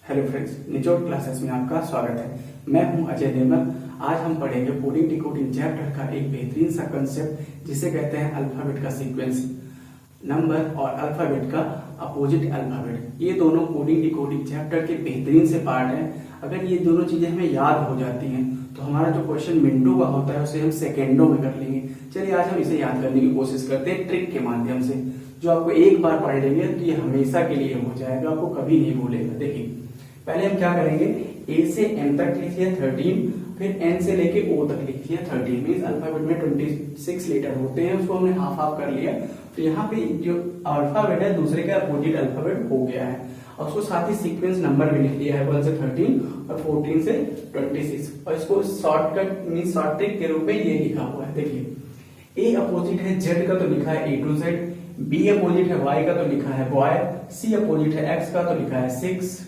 Hello friends, निचोड़ classes में आपका स्वागत है। मैं हूं अजय निर्मल। आज हम पढ़ेंगे कोडिंग डिकोडिंग चैप्टर का एक बेहतरीन सा कंसेप्ट जिसे कहते हैं अल्फाबेट का सीक्वेंस नंबर और अल्फाबेट का अपोजिट अल्फाबेट। ये दोनों कोडिंग डिकोडिंग चैप्टर के बेहतरीन से पार्ट हैं। अगर ये दोनों चीजें हमें याद हो जाती हैं तो हमारा जो क्वेश्चन मिनटों का होता है उसे हम सेकेंडों में कर लेंगे। चलिए आज हम इसे याद करने की कोशिश करते हैं ट्रिक के माध्यम से, जो आपको एक बार पढ़ लेंगे तो ये हमेशा के लिए हो जाएगा, आपको कभी नहीं भूलेगा। देखिए पहले हम क्या करेंगे, ए से एम तक लिखिए 13, फिर एन से लेके ओ तक लिखिए 13। मींस अल्फाबेट में 26 लेटर होते हैं, उसको हमने हाफ हाफ कर लिया। तो यहाँ पे जो अल्फाबेट है दूसरे का अपोजिट अल्फाबेट हो गया है, और उसको साथ ही सीक्वेंस नंबर भी लिख लिया है 1 से 13 और 14 से 26। और इसको शॉर्टकट मींस शॉर्ट ट्रिक के रूप में ये लिखा हुआ है। देखिए ए अपोजिट है जेड का तो लिखा है A to Z, be opposite है वाई का तो लिखा है बॉय, सी अपोजिट है एक्स का तो लिखा है 6,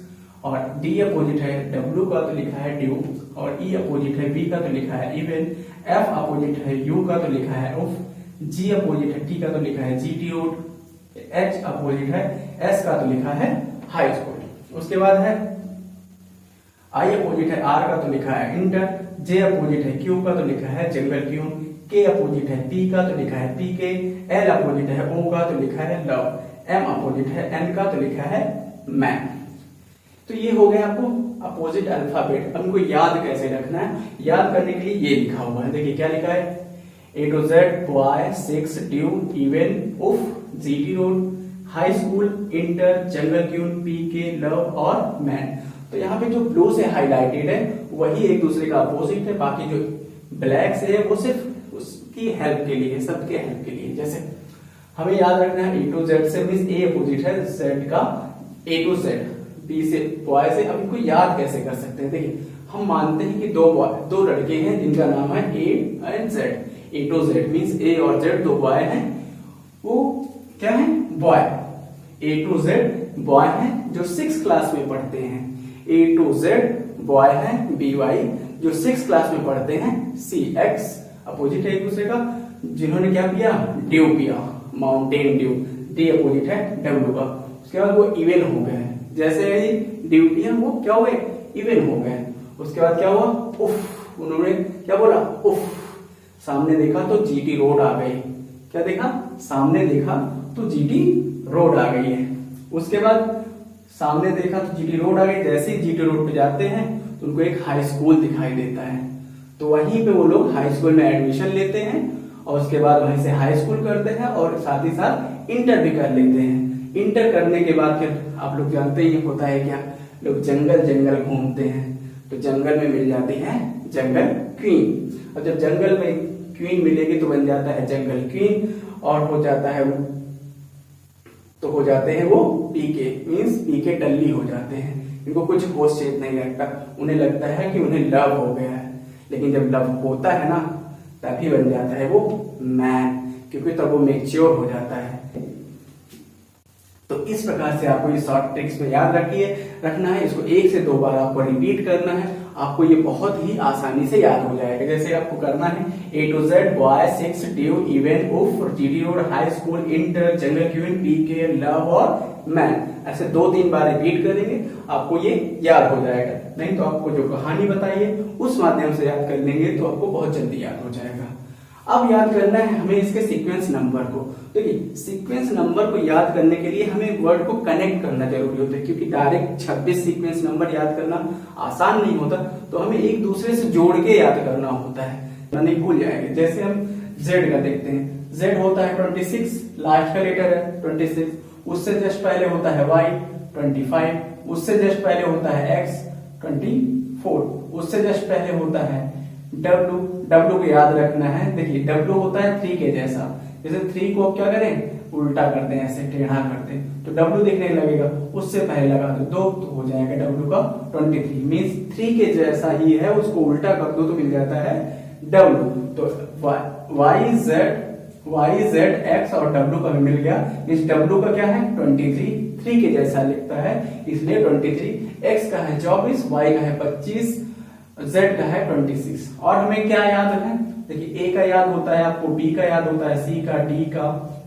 और डी अपोजिट है डब्ल्यू का तो लिखा है ड्यू, और ई अपोजिट है बी का तो लिखा है इवन, एफ अपोजिट है यू का तो लिखा है उफ, जी अपोजिट है टी का तो लिखा है G T odd, H opposite है एस का तो लिखा है हाई स्कूल। उसके बाद है आई अपोजिट है आर का तो लिखा है इंटर, जे अपोजिट है क्यू का तो लिखा है जंगल क्यून, के अपोजिट है पी का तो लिखा है पीके, एल अपोजिट है ओ का तो लिखा है लव, एम अपोजिट है एन का तो लिखा है मैन। तो ये हो गया आपको अपोजिट अल्फाबेट। अब इनको याद कैसे रखना है, याद करने के लिए ये लिखा हुआ है। देखिए क्या लिखा है, ए टू जेड बॉय 6 ड्यू इवन उफ जीटी रोड हाई स्कूल इंटर जंगल क्यून पीके लव और मैन। तो यहाँ पे जो ब्लू से हाईलाइटेड है वही एक दूसरे का अपोजिट है, बाकी जो ब्लैक से है वो सिर्फ उसकी हेल्प के लिए, सबके हेल्प के लिए। जैसे हमें याद रखना है ए टू जेड से मींस ए अपोजिट है जेड का ए टू जेड, बी से बॉय से। अब इनको याद कैसे कर सकते हैं, देखिए हम मानते हैं कि दो लड़के हैं जिनका नाम है A and Z. A to Z means A और जेड दो बॉय हैं, वो क्या है boy. A to Z boy हैं जो 6 क्लास में पढ़ते हैं, ए टू जेड बॉय है बी वाई जो 6 क्लास में पढ़ते हैं, सी एक्स अपोजिट है एक दूसरे का, जिन्होंने क्या किया ड्यू किया माउंटेन ड्यू, डी अपोजिट है डब्ल्यू का। उसके बाद वो इवन हो गए, जैसे ड्यूटी है वो क्या हुए इवन हो गए। उसके बाद क्या हुआ उफ, उन्होंने क्या बोला उफ, सामने देखा तो जीटी रोड आ गई। क्या देखा, सामने देखा तो जीटी रोड आ गई है। उसके बाद सामने देखा तो जीटी रोड आ गई, जैसे ही जीटी रोड पे जाते हैं तो उनको एक हाई स्कूल दिखाई देता है, तो वहीं पे वो लोग हाई स्कूल में एडमिशन लेते हैं, और उसके बाद वहीं से हाई स्कूल करते हैं और साथ ही साथ इंटर भी कर लेते हैं। इंटर करने के बाद फिर आप लोग जानते ही होता है क्या, लोग जंगल जंगल घूमते हैं, तो जंगल में मिल जाती है जंगल क्वीन, और जब जंगल में क्वीन मिलेगी तो बन जाता है जंगल क्वीन, और हो जाता है तो हो जाते हैं वो पीके मींस पीके टल्ली हो जाते हैं। इनको कुछ होश चेत नहीं लगता, उन्हें लगता है कि उन्हें लव हो गया है, लेकिन जब लव होता है ना तभी बन जाता है वो मैन, क्योंकि तब वो मैच्योर हो जाता है। तो इस प्रकार से आपको ये शॉर्ट ट्रिक्स में याद रखना है। इसको 1 से 2 बार आपको रिपीट करना है, आपको ये बहुत ही आसानी से याद हो जाएगा। जैसे आपको करना है ए टू जेड बॉय 6 ड्यू इवन उफ जीटी रोड हाई स्कूल इंटर जंगल क्यून पीके लव और मैन, ऐसे 2-3 बार रिपीट करेंगे आपको ये याद हो जाएगा। नहीं तो आपको जो कहानी बताइए उस माध्यम से याद कर लेंगे तो आपको बहुत जल्दी याद हो जाएगा। अब याद करना है हमें इसके सीक्वेंस नंबर को। देखिए सीक्वेंस नंबर को याद करने के लिए हमें वर्ड को कनेक्ट करना जरूरी होता है, क्योंकि डायरेक्ट 26 सीक्वेंस नंबर याद करना आसान नहीं होता, तो हमें एक दूसरे से जोड़ के याद करना होता है, नहीं भूल जाएंगे। जैसे हम जेड का देखते हैं, जेड होता है 26, लास्ट का लेटर है 26, उससे जस्ट पहले होता है वाई 25, उससे जस्ट पहले होता है एक्स 24, उससे जस्ट पहले होता है डब्ल्यू, डब्ल्यू को याद रखना है। देखिए डब्ल्यू होता है 3 के जैसा, जैसे 3 को क्या करें उल्टा करते हैं, ऐसे टेढ़ा करते हैं, तो डब्ल्यू दिखने लगेगा, उससे पहले लगा दो 2 तो हो जाएगा डब्ल्यू का 23 मींस 3 के जैसा ही है, उसको उल्टा कर दो तो मिल जाता है डब्ल्यू। तो वाई जेड एक्स और डब्ल्यू का भी मिल गया, इस डब्ल्यू का क्या है 23, 3 के जैसा लिखता है इसलिए 23, एक्स का है 24, वाई का है 25, जेड का है 26। और हमें क्या याद है, देखिए ए का याद होता है आपको, बी का याद होता है, सी का, डी का,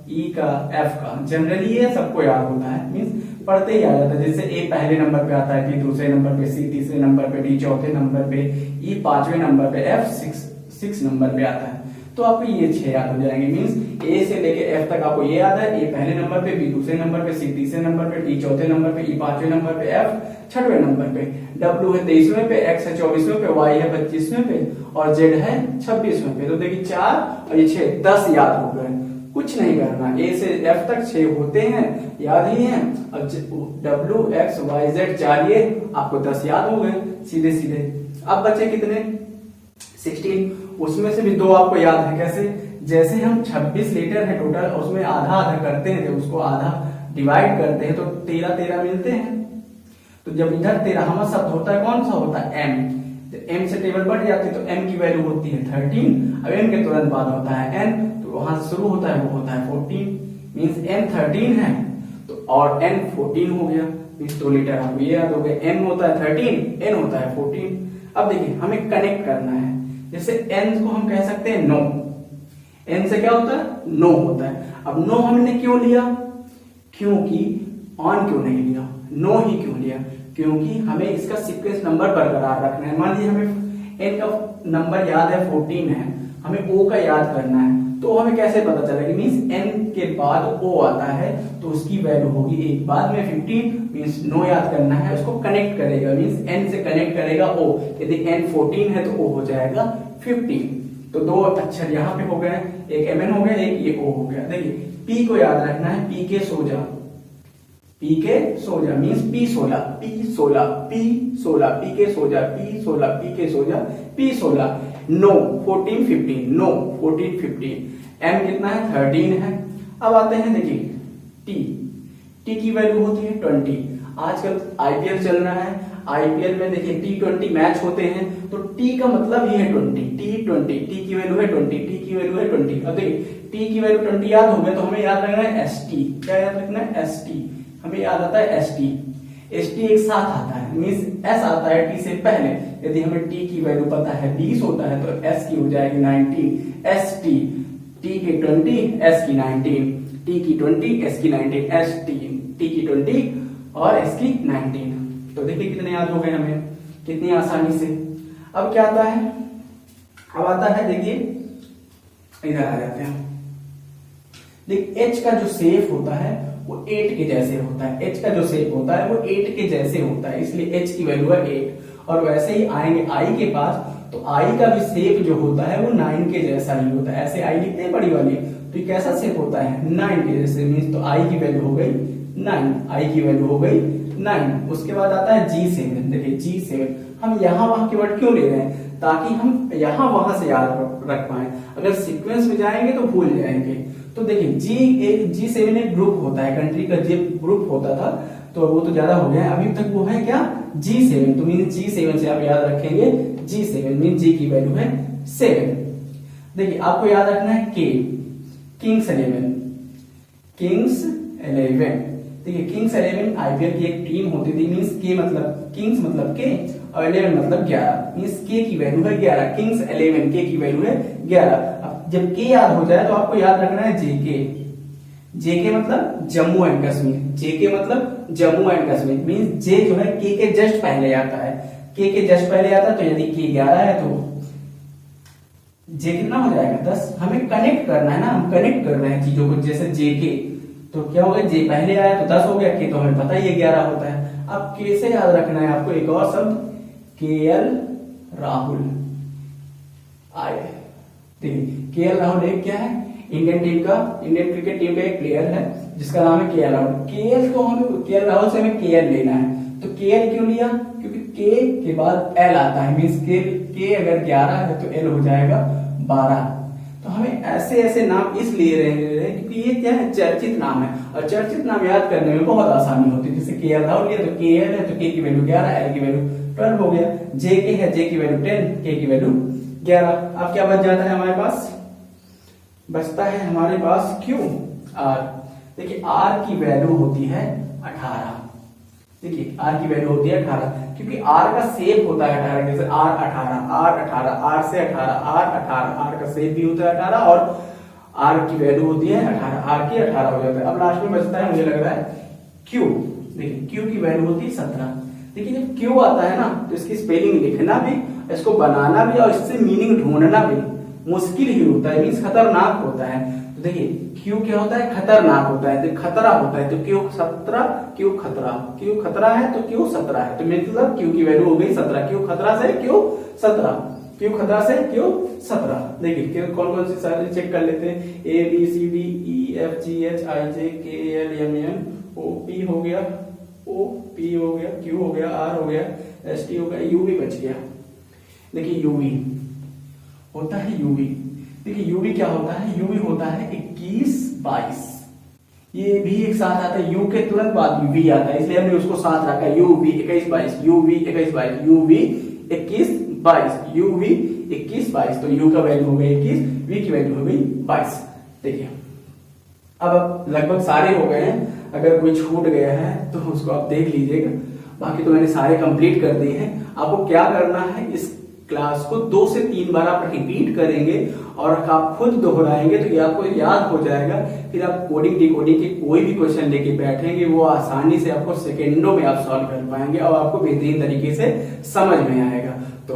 ई का, एफ का, जनरली ये सबको याद होता है मींस पढ़ते ही आ जाता है। जैसे ए पहले नंबर पे आता है, बी दूसरे नंबर पे, सी तीसरे नंबर पे, डी चौथे नंबर पे, ई पांचवें नंबर पे, एफ सिक्स नंबर पे आता है। तो आपको ये 6 याद हो जाएंगे। मींस ए से लेके एफ तक आपको ये याद है, ए पहले नंबर पे, बी दूसरे नंबर पे, सी तीसरे नंबर पे, डी चौथे नंबर पे, ई पांचवें नंबर पे, एफ छठवें नंबर पे, डब्ल्यू है 23वें पे, एक्स है 24वें पे, वाई है 25वें पे और जेड है 26वें पे। तो देखिए 4 और ये 6, 10 याद हो गए। कुछ नहीं करना, ए से एफ तक 6 होते हैं, याद ही है। अब डब्ल्यू एक्स वाई जेड चाहिए, आपको 10 याद हो गए सीधे सीधे। अब बचे कितने? 16। उसमें से भी 2 आपको याद है। कैसे? जैसे हम 26 लीटर है टोटल, उसमें आधा आधा करते हैं, जब उसको आधा डिवाइड करते हैं तो 13 मिलते हैं। तो जब इधर 13वां शब्द होता है, कौन सा होता है? एम। तो एम से टेबल बढ़ जाती है तो एम की वैल्यू होती है 13। अब एम के तुरंत बाद होता है एन, तो वहां से शुरू होता है, वो होता है 14। मीन्स एम 13 है तो और एन 14 हो गया। मीन्स 2 लीटर आपको ये याद हो गया। एम होता है 13, एन होता है 14। अब देखिए हमें कनेक्ट करना है। जैसे एन को हम कह सकते हैं 9, एन से क्या होता है? 9 होता है। अब 9 हमने क्यों लिया? क्योंकि ऑन क्यों नहीं लिया? 9 ही क्यों लिया? क्योंकि हमें इसका सीक्वेंस नंबर बरकरार रखना है। मान लीजिए हमें एन का नंबर याद है 14 है, हमें ओ का याद करना है, तो हमें कैसे पता चलेगा? मीन्स एन के बाद ओ आता है तो उसकी वैल्यू होगी एक, बाद में 15। मीन्स 9 याद करना है, उसको कनेक्ट करेगा। मीन्स एन से कनेक्ट करेगा ओ। यदि एन 14 है तो ओ हो जाएगा 15। तो 2 अक्षर यहाँ पे हो गए, एक एम एन हो गया, एक ये ओ हो गया। देखिए पी को याद रखना है, पी के सोजा, पी के सोजा means P 16, P 16, P 16, P के सोजा, पी 16, पी के सोजा, पी 16। 9 14 15, 9 14 15। एम कितना है? 13 है। अब आते हैं देखिए टी, टी की वैल्यू होती है 20। आजकल आईपीएल चल रहा है, आईपीएल में देखिए T20 मैच होते हैं, तो टी का मतलब ही है 20, T20, टी की वैल्यू है 20, टी की वैल्यू है 20। अब देखिए टी की वैल्यू 20 याद हो गया तो हमें याद रखना है एसटी। क्या याद रखना है? एसटी। हमें याद आता है एसटी। एसटी एक साथ आता है, मींस एस आता है टी से पहले। यदि हमें टी की वैल्यू पता है 20 होता है तो एस की हो जाएगी 19। एस टी, टी की 20, एस की 19, टी की 20, एस की 19, एस टी, टी की 20 और एस की 19। तो देखिए कितने याद हो गए हमें, कितनी आसानी से। अब क्या आता है? अब आता है देखिए, इधर आ जाते हैं। देखिए एच का जो शेप होता है वो 8 के जैसे होता है। एच का जो शेप होता है वो 8 के जैसे होता है, इसलिए एच की वैल्यू है 8। और वैसे ही आएंगे आई के पास, तो आई का भी शेप जो होता है वो 9 के जैसा ही होता है। ऐसे आई लिखते हैं बड़ी वाली, तो ये कैसा शेप होता है? 9 के जैसे। मीन्स तो आई की वैल्यू हो गई 9, आई की वैल्यू हो गई 9। उसके बाद आता है G7। देखिए G7 हम यहाँ वहां के वर्ड क्यों ले रहे हैं? ताकि हम यहाँ वहां से याद रख पाए। अगर सीक्वेंस में जाएंगे तो भूल जाएंगे। तो देखिए G7 एक ग्रुप होता है, कंट्री का ग्रुप होता था, तो वो तो ज्यादा हो गया है। अभी तक वो है क्या? G7। तो मीन G7 से आप याद रखेंगे G7 मीन G की वैल्यू है 7। देखिए आपको याद रखना है K, किंग्स 11, किंग्स 11। देखिए किंग्स 11 आईपीएल की एक टीम होती थी। मींस के मतलब किंग्स मतलब के और 11 मतलब 11। मींस के की वैल्यू है 11, किंग्स 11, के की वैल्यू है 11। अब जब के याद हो जाए तो आपको याद रखना है जेके। जेके मतलब जम्मू एंड कश्मीर, जेके मतलब जम्मू एंड कश्मीर। मींस जे जो है के जस्ट पहले आता है, के जस्ट पहले आता है। तो यदि के 11 है तो जे कितना हो जाएगा? 10। हमें कनेक्ट करना है ना, हम कनेक्ट कर रहे हैं चीजों को। जैसे जेके तो क्या हो गया? जे पहले आया तो 10 हो गया, के तो हमें पता ही है 11 होता है। अब के से याद रखना है आपको एक और शब्द, केएल राहुल आए। देखिए केएल राहुल एक क्या है? इंडियन टीम का, इंडियन क्रिकेट टीम का एक प्लेयर है जिसका नाम है केएल राहुल। केएल तो हमें, केएल राहुल से हमें केएल लेना है। तो केएल क्यों लिया? क्योंकि के के बाद एल आता है। मीन्स के अगर 11 है तो एल हो जाएगा 12। तो हमें ऐसे ऐसे नाम इसलिए रहे क्योंकि ये क्या है? चर्चित नाम है, और चर्चित नाम याद करने में बहुत आसानी होती है। जैसे केएल राहुल लिया तो केएल है तो के की वैल्यू 11, एल की वैल्यू 12 हो गया। जे के है, जे की वैल्यू 10, के की वैल्यू 11। अब क्या बच जाता है हमारे पास? बचता है हमारे पास क्यू, आर। देखिए आर की वैल्यू होती है 18। देखिए आर की वैल्यू होती है 18 क्योंकि आर का शेप होता है 18। जैसे आर 18, आर 18, आर से 18, आर 18, आर का शेप भी होता है 18 और आर की वैल्यू होती है 18, आर की 18 हो जाता है। अब लास्ट में बचता है मुझे लग रहा है क्यू। देखिए क्यू की वैल्यू होती है 17। देखिए जब क्यू आता है ना तो इसकी स्पेलिंग लिखना भी, इसको बनाना भी और इससे मीनिंग ढूंढना भी मुश्किल ही होता है, मीन्स खतरनाक होता है। तो देखिए क्यू क्या होता है, खतरनाक होता है, तो खतरा होता है, तो क्यू 17, क्यू खतरा, क्यू खतरा है तो क्यू 17 है, तो मतलब क्यू की वैल्यू हो गई 17, क्यू खतरा से क्यू 17, क्यू खतरा से क्यू 17। देखिए कौन कौन सी सारी चेक कर लेते हैं, A B C D E F G H I J K L M N O P हो गया, ओ पी हो गया, क्यू हो गया, आर हो गया, एस टी हो गया, यू भी बच गया। देखिए यूवी होता है, यूवी देखिए यूवी क्या होता है, यूवी होता है 21 22, ये भी एक साथ आता है, यू के तुरंत बाद वी आता है, इसलिए हमने उसको साथ रखा है, यूवी 21 22, यूवी 21 22, यूवी 21 22, यूवी 21 22, तो यू का वैल्यू हो गई 21, वी की वैल्यू हो गई 22। देखिए अब लगभग सारे हो गए हैं, अगर कोई छूट गया है तो उसको आप देख लीजिएगा, बाकी तो मैंने सारे कंप्लीट कर दिए हैं। आपको क्या करना है, इस क्लास को 2 से 3 बार आप रिपीट करेंगे और आप खुद दोहराएंगे तो ये आपको याद हो जाएगा। फिर आप कोडिंग डिकोडिंग के कोई भी क्वेश्चन लेके बैठेंगे वो आसानी से आपको सेकेंडों में आप सॉल्व कर पाएंगे और आपको बेहतरीन तरीके से समझ में आएगा। तो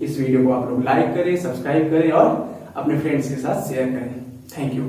इस वीडियो को आप लोग लाइक करें, सब्सक्राइब करें और अपने फ्रेंड्स के साथ शेयर करें। Thank you.